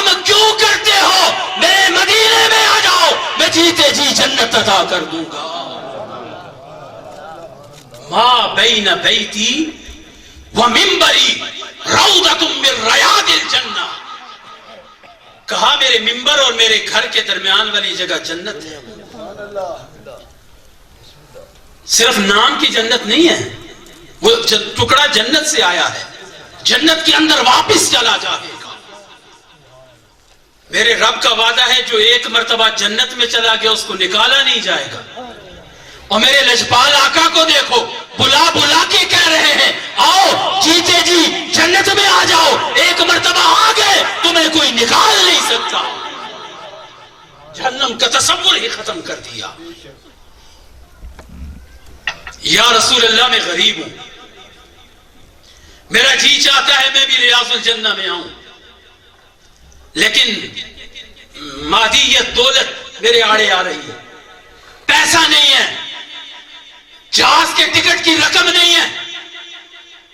गम क्यों करते हो, मेरे मदीने में आ जाओ, मैं जीते जी जन्नत अता कर दूंगा। मा बैन बैती व मिंबरी रौदतुम मिन रयादिल जन्ना। कहा मेरे मिंबर और मेरे घर के दरमियान वाली जगह जन्नत है। सिर्फ नाम की जन्नत नहीं है, वो टुकड़ा जन्नत से आया है, जन्नत के अंदर वापस चला जाएगा। मेरे रब का वादा है जो एक मर्तबा जन्नत में चला गया उसको निकाला नहीं जाएगा। और मेरे लजपाल आका को देखो, बुला बुला के कह रहे हैं आओ जीते जी जन्नत में आ जाओ, एक मर्तबा आ गए तुम्हें कोई निकाल नहीं सकता। जहन्नम का तसव्वुर ही खत्म कर दिया। या रसूल अल्लाह मैं गरीब हूं, मेरा जी चाहता है मैं भी रियाजुल जन्नह में आऊं, लेकिन मादियत दौलत मेरे आड़े आ रही है, पैसा नहीं है, जहाज के टिकट की रकम नहीं है।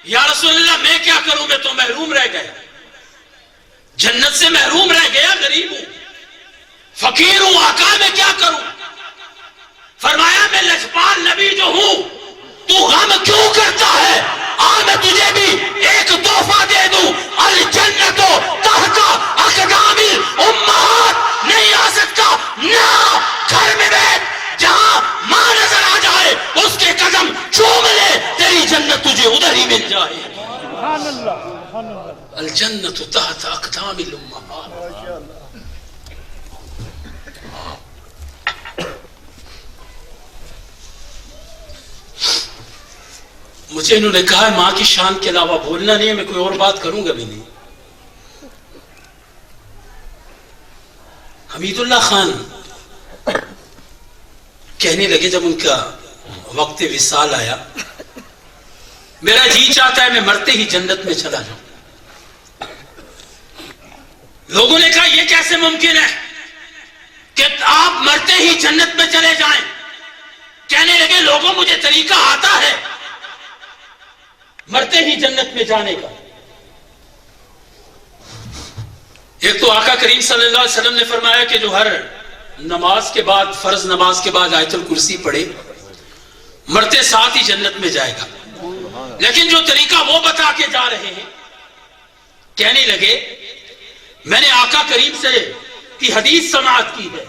या रसूलल्लाह मैं क्या करूं, मैं तो महरूम रह गया, जन्नत से महरूम रह गया, गरीब हूं, फकीर हूं, आका मैं क्या करूं। फरमाया मैं लजपाल नबी जो हूं, तू गम क्यों करता है, आ मैं तुझे भी एक तोहफा दे दूं, अल जन्नतो तहता अक़दामिल उम्महात। नहीं आ सकता ना, घर में बैठ, जहां मां नजर आ जाए उसके कदम चूम ले, तेरी जन्नत तुझे उधर ही मिल जाए। अल जन्नतु तहता अक़दामिल उम्महात। मुझे इन्होंने कहा मां की शान के अलावा बोलना नहीं है, मैं कोई और बात करूंगा भी नहीं। हमीदुल्लाह खान कहने लगे जब उनका वक्त विसाल आया, मेरा जी चाहता है मैं मरते ही जन्नत में चला जाऊं। लोगों ने कहा यह कैसे मुमकिन है कि आप मरते ही जन्नत में चले जाएं। कहने लगे लोगों मुझे तरीका आता है मरते ही जन्नत में जाने का। एक तो आका करीम सल्लल्लाहु अलैहि वसल्लम ने फरमाया कि जो हर नमाज के बाद, फर्ज नमाज के बाद आयतुल कुर्सी पढ़े, मरते साथ ही जन्नत में जाएगा। लेकिन जो तरीका वो बता के जा रहे हैं, कहने लगे मैंने आका करीम से की हदीस समाअत की है,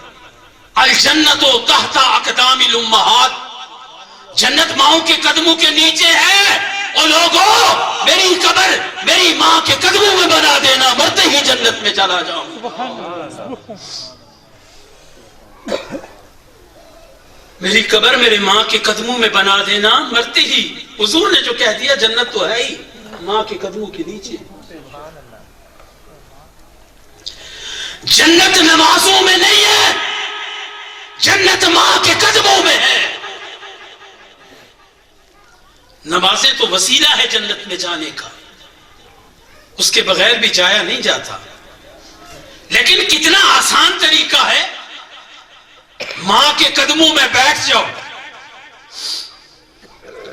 अल जन्नतो तहता अक़दामिल उम्महात, जन्नत माओं के कदमों के नीचे है। और लोगों मेरी कब्र मेरी मां के कदमों में बना देना, मरते ही जन्नत में चला जाऊं। मेरी कब्र मेरे मां के कदमों में बना देना, मरते ही। हुजूर ने जो कह दिया जन्नत तो है ही मां के कदमों के नीचे। जन्नत नमाजों में नहीं है, जन्नत मां के कदमों में है। नमाजें तो वसीला है जन्नत में जाने का, उसके बगैर भी जाया नहीं जाता। लेकिन कितना आसान तरीका है, मां के कदमों में बैठ जाओ।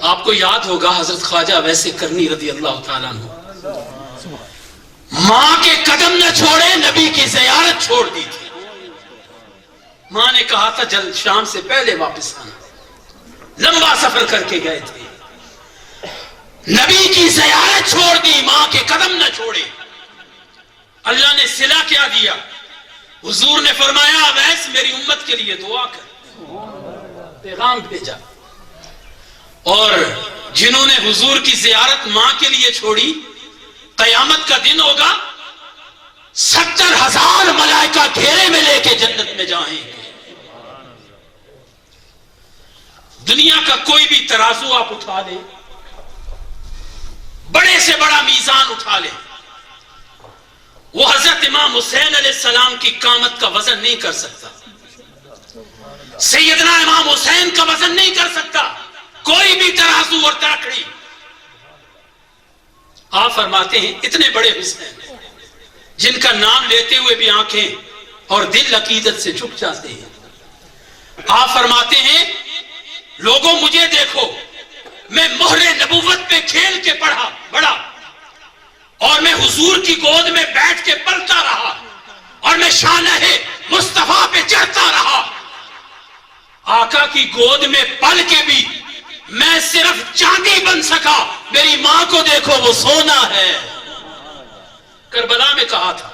आपको याद होगा हजरत ख्वाजा वैसे करनी रज़ी अल्लाह ताला अन्हु मां के कदम न छोड़े, नबी की ज़ियारत छोड़ दी थी। मां ने कहा था जल्द शाम से पहले वापस आना, लंबा सफर करके गए थे, नबी की ज़ियारत छोड़ दी, मां के कदम न छोड़े। अल्लाह ने सिला क्या दिया, हुजूर ने फरमाया अवैस मेरी उम्मत के लिए दुआ कर, पैगाम भेजा। और जिन्होंने हुजूर की ज़ियारत मां के लिए छोड़ी, कयामत का दिन होगा 70,000 मलाइका घेरे में लेके जन्नत में जाएंगे। दुनिया का कोई भी तराजू आप उठा ले, बड़े से बड़ा मीजान उठा ले, वो हजरत इमाम हुसैन अलैहिस्सलाम की कामत का वजन नहीं कर सकता, सैयदना इमाम हुसैन का वजन नहीं कर सकता कोई भी तराजू और तड़कड़ी। आप फरमाते हैं इतने बड़े हुसैन जिनका नाम लेते हुए भी आंखें और दिल अकीदत से झुक जाते हैं। आप फरमाते हैं लोगों मुझे देखो, मैं मोहरे नबूवत पे खेल के बड़ा और मैं हुजूर की गोद में बैठ के पलता रहा, और मैं शान-ए मुस्तफा पे चढ़ता रहा। आका की गोद में पल के भी मैं सिर्फ चांदी बन सका। मेरी मां को देखो, वो सोना है। करबला में कहा था,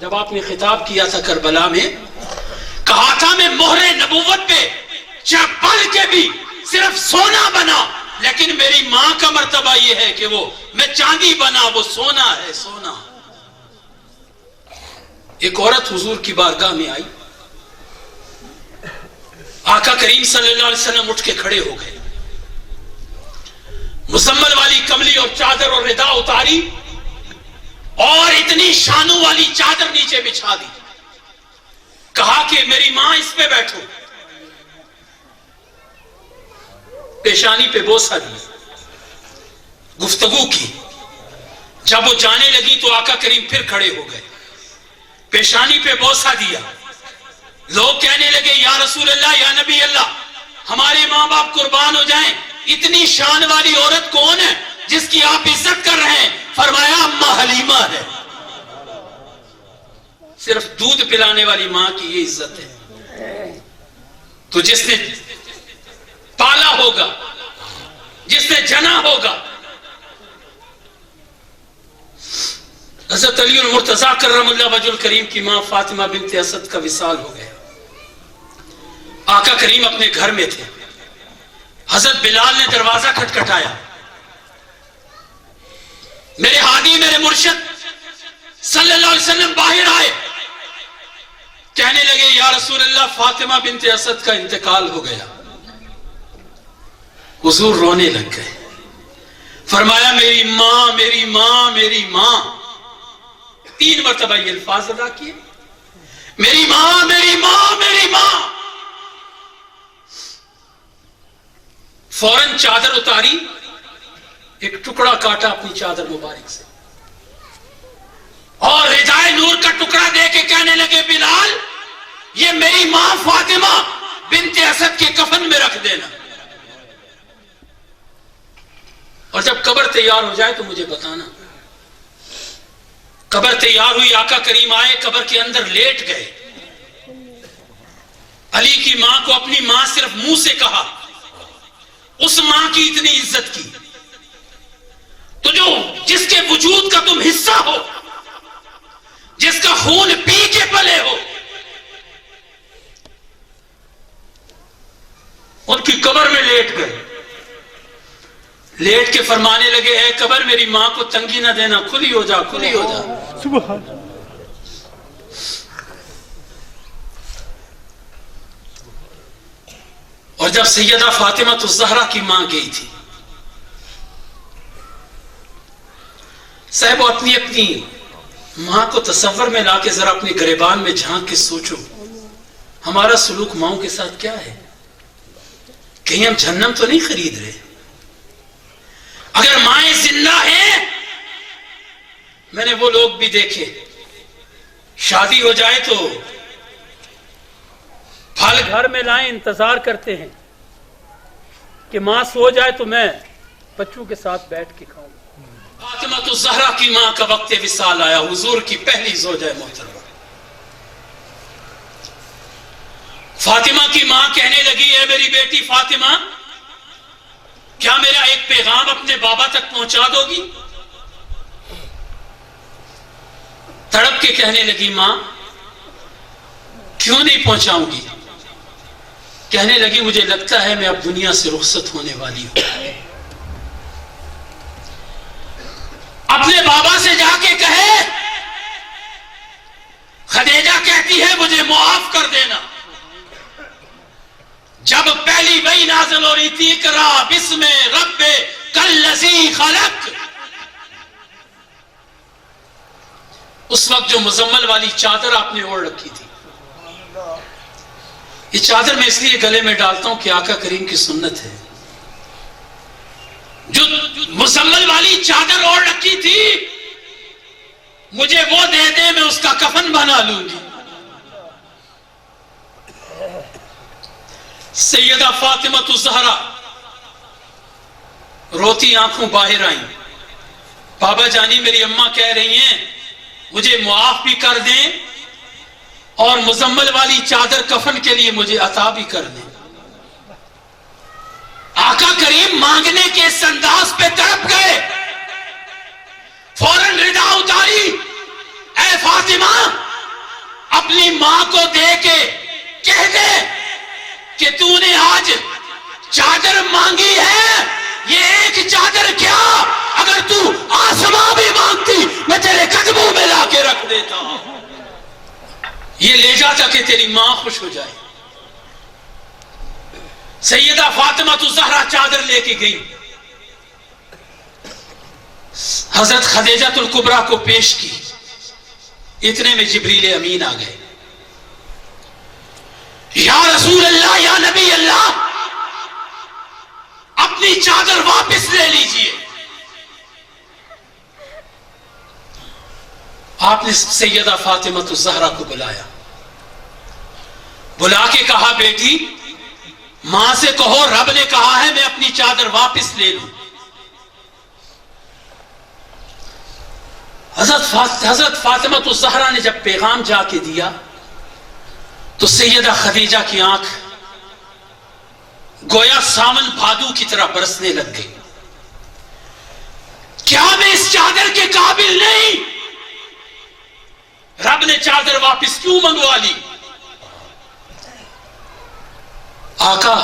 जब आपने खिताब किया था करबला में, कहा था मैं मोहरे नबूवत पे पल के भी सिर्फ सोना बना, लेकिन मेरी मां का मर्तबा यह है कि वो मैं चांदी बना, वो सोना है, सोना। एक औरत हुजूर की बारगाह में आई। आका करीम सल्लल्लाहु अलैहि वसल्लम उठ के खड़े हो गए, मुसम्मल वाली कमली और चादर और रिदा उतारी और इतनी शानों वाली चादर नीचे बिछा दी। कहा कि मेरी मां इस पे बैठो। पेशानी पे बोसा दिया, गुफ्तगू की। जब वो जाने लगी तो आका करीम फिर खड़े हो गए, पेशानी पे बोसा दिया। लोग कहने लगे, या रसूल अल्लाह, या नबी अल्लाह, हमारे मां बाप कुर्बान हो जाएं, इतनी शान वाली औरत कौन है जिसकी आप इज्जत कर रहे हैं? फरमाया अम्मा हलीमा है। सिर्फ दूध पिलाने वाली मां की ये इज्जत है। तो जिसने पाला होगा, जिसने जना होगा। हज़रत अली और मुर्तज़ा कररमुल्लाह वजहुल करीम की मां फातिमा बिन्त असद का विसाल हो गया। आका करीम अपने घर में थे। हज़रत बिलाल ने दरवाजा खटखटाया। मेरे हादी, मेरे मुर्शिद सल्लल्लाहु अलैहि वसल्लम बाहर आए। कहने लगे, या रसूल अल्लाह, फातिमा बिन्त असद का इंतकाल हो गया। हुजूर रोने लग गए। फरमाया, मेरी मां, मेरी मां, मेरी मां। 3 मरतबा ये अल्फाज अदा किए, मेरी मां, मेरी मां, मेरी मां। फौरन चादर उतारी, एक टुकड़ा काटा अपनी चादर मुबारक से और रिदाए नूर का टुकड़ा दे के कहने लगे, बिलाल, ये मेरी मां फातिमा बिन्ते असद के कफन में रख देना, और जब कब्र तैयार हो जाए तो मुझे बताना। कब्र तैयार हुई, आका करीम आए, कब्र के अंदर लेट गए। अली की मां को अपनी मां सिर्फ मुंह से कहा, उस मां की इतनी इज्जत की, तो जो जिसके वजूद का तुम हिस्सा हो, जिसका खून पी के पले हो, उनकी कब्र में लेट गए। लेट के फरमाने लगे, है कब्र, मेरी मां को तंगी ना देना, खुली हो जा, खुली हो जा। सुभान। और जब सैयदा फातिमा तो ज़हरा की मां गई थी, साहब अपनी अपनी मां को तसव्वुर में लाके जरा अपने गिरबान में झांक के सोचो, हमारा सलूक माओं के साथ क्या है? कहीं हम जहन्नम तो नहीं खरीद रहे? अगर माएं जिंदा हैं, मैंने वो लोग भी देखे, शादी हो जाए तो फल घर में लाए, इंतजार करते हैं कि मां सो जाए तो मैं बच्चों के साथ बैठ के खाऊं। फातिमा तो ज़हरा की मां का वक्त विसाल आया, हुजूर की पहली ज़ौजा मोहतरमा। फातिमा की मां कहने लगी, है मेरी बेटी फातिमा, क्या मेरा एक पैगाम अपने बाबा तक पहुंचा दोगी? तड़प के कहने लगी, मां क्यों नहीं पहुंचाऊंगी? कहने लगी, मुझे लगता है मैं अब दुनिया से रुखसत होने वाली हूं। अपने बाबा से जाके कहे, खदीजा कहती है मुझे मुआफ कर देना। जब पहली वही नाज़िल हो रही थी, इक़रा बिस्मे रब्बे कल्लज़ी खलक़, उस वक्त जो मुज़म्मल वाली चादर आपने ओढ़ रखी थी, ये चादर मैं इसलिए गले में डालता हूं कि आका करीम की सुन्नत है। जो मुज़म्मल वाली चादर ओढ़ रखी थी, मुझे वो दे दे, मैं उसका कफन बना लूंगी। सैयदा फातिमा तो ज़हरा रोती आंखों बाहर आई, बाबा जानी मेरी अम्मा कह रही हैं मुझे मुआफ भी कर दें और मुजम्मल वाली चादर कफन के लिए मुझे अता भी कर दे। आका करीम मांगने के इस अंदाज पे तड़प गए, फौरन रिदा उतारी, ऐ फातिमा अपनी मां को दे के कह दे कि तूने आज चादर मांगी है, ये एक चादर क्या, अगर तू आसमां भी मांगती मैं तेरे कदमों में लाके रख देता, ये ले जाता कि तेरी मां खुश हो जाए। सैयदा फातिमा तो ज़हरा चादर लेके गई, हजरत खदीजातुल कुबरा को पेश की। इतने में जिब्रील अमीन आ गए, या रसूल अल्लाह, या नबी अल्लाह, अपनी चादर वापस ले लीजिए। आपने सैयदा फातिमा तो ज़हरा को बुलाया, बुला के कहा बेटी मां से कहो रब ने कहा है मैं अपनी चादर वापस ले लूं। हजरत फातिमा तो ज़हरा ने जब पैगाम जाके दिया तो सैयदा खदीजा की आंख गोया सावन भादू की तरह बरसने लग गई। क्या मैं इस चादर के काबिल नहीं? रब ने चादर वापस क्यों मंगवा ली? आका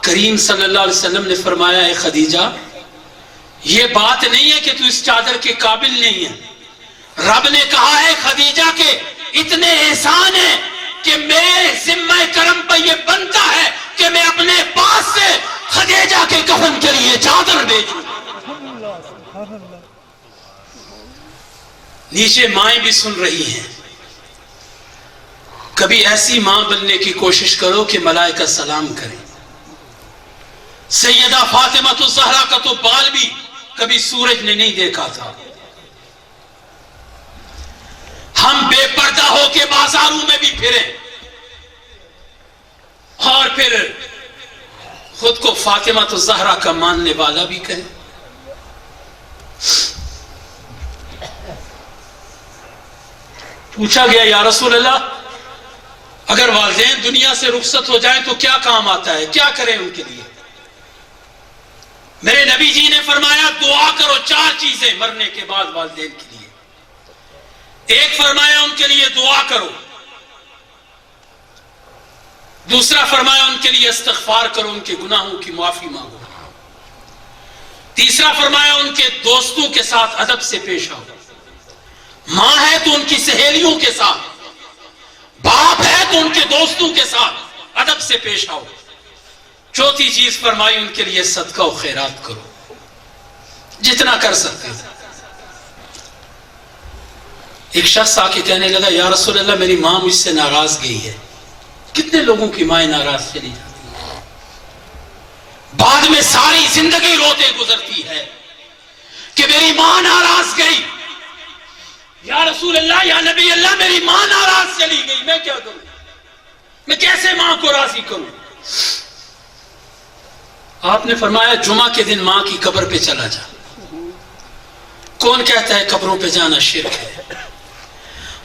करीम सल्लल्लाहु अलैहि वसल्लम ने फरमाया, है खदीजा ये बात नहीं है कि तू इस चादर के काबिल नहीं है। रब ने कहा है खदीजा के इतने एहसान है कि मेरे जिम्मे करम पर यह बनता है कि मैं अपने पास से खदीजा के कफन के लिए चादर भेजूं। नीचे माएं भी सुन रही हैं। कभी ऐसी मां बनने की कोशिश करो कि मलाइका सलाम करें। सैयदा फातिमा तो ज़हरा का तो बाल भी कभी सूरज ने नहीं देखा था। हम बेपर्दा होके बाजारों में भी फिरे और फिर खुद को फातिमा तो ज़हरा का मानने वाला भी कहे। पूछा गया, या रसूल अल्लाह, अगर वालिदैन दुनिया से रुखसत हो जाएं तो क्या काम आता है, क्या करें उनके लिए? मेरे नबी जी ने फरमाया दुआ करो, 4 चीजें मरने के बाद वालिदैन के लिए। एक फरमाया उनके लिए दुआ करो, दूसरा फरमाया उनके लिए इस्तग़फ़ार करो, उनके गुनाहों की माफी मांगो, तीसरा फरमाया उनके दोस्तों के साथ अदब से पेश आओ, मां है तो उनकी सहेलियों के साथ, बाप है तो उनके दोस्तों के साथ अदब से पेश आओ, चौथी चीज फरमाई उनके लिए सदका और खैरात करो, जितना कर सकते हो। एक शख्स आके कहने लगा, या रसूल अल्लाह मेरी मां मुझसे नाराज गई है। कितने लोगों की माएं नाराज चली जाती हैं, बाद में सारी जिंदगी रोते गुजरती है कि मेरी मां नाराज गई। या रसूल अल्लाह, या नबी अल्लाह, मेरी मां नाराज चली गई, मैं क्या करूं? मैं कैसे मां को राजी करूं? आपने फरमाया जुमा के दिन मां की कब्र पे चला जा। कौन कहता है कब्रों पे जाना शिर्क है?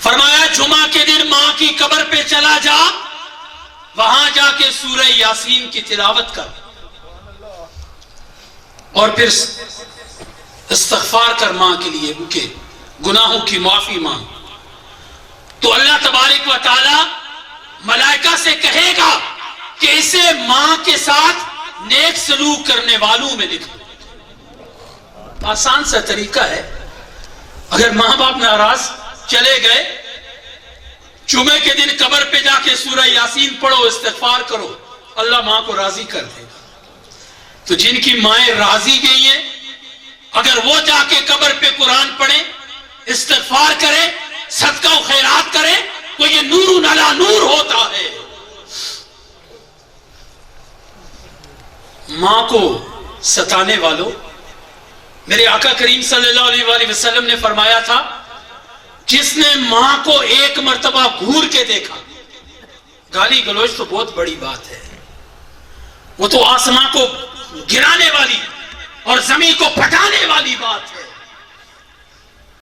फरमाया जुमा के दिन मां की कब्र पे चला जा, वहां जाके सूरह यासीन की तिलावत कर और फिर इस्तग़फ़ार कर मां के लिए, उनके गुनाहों की माफी मांग, तो अल्लाह तबारक व तआला मलाइका से कहेगा कि इसे मां के साथ नेक सलूक करने वालों में लिख दो। आसान सा तरीका है। अगर मां बाप नाराज चले गए, जुमे के दिन कब्र पे जाके सूरह यासीन पढ़ो, इस्तग़फ़ार करो, अल्लाह मां को राजी कर देगा। तो जिनकी माएं राजी गई हैं, अगर वो जाके कब्र पे कुरान पढ़े, इस्तग़फ़ार करे, सदका और खैरात करे, तो ये नूरुन अला नूर होता है। मां को सताने वालों, मेरे आका करीम सल्लल्लाहु अलैहि वसल्लम ने फरमाया था, जिसने मां को एक मर्तबा घूर के देखा, गाली गलौज तो बहुत बड़ी बात है, वो तो आसमां को गिराने वाली और जमीन को फटाने वाली बात है।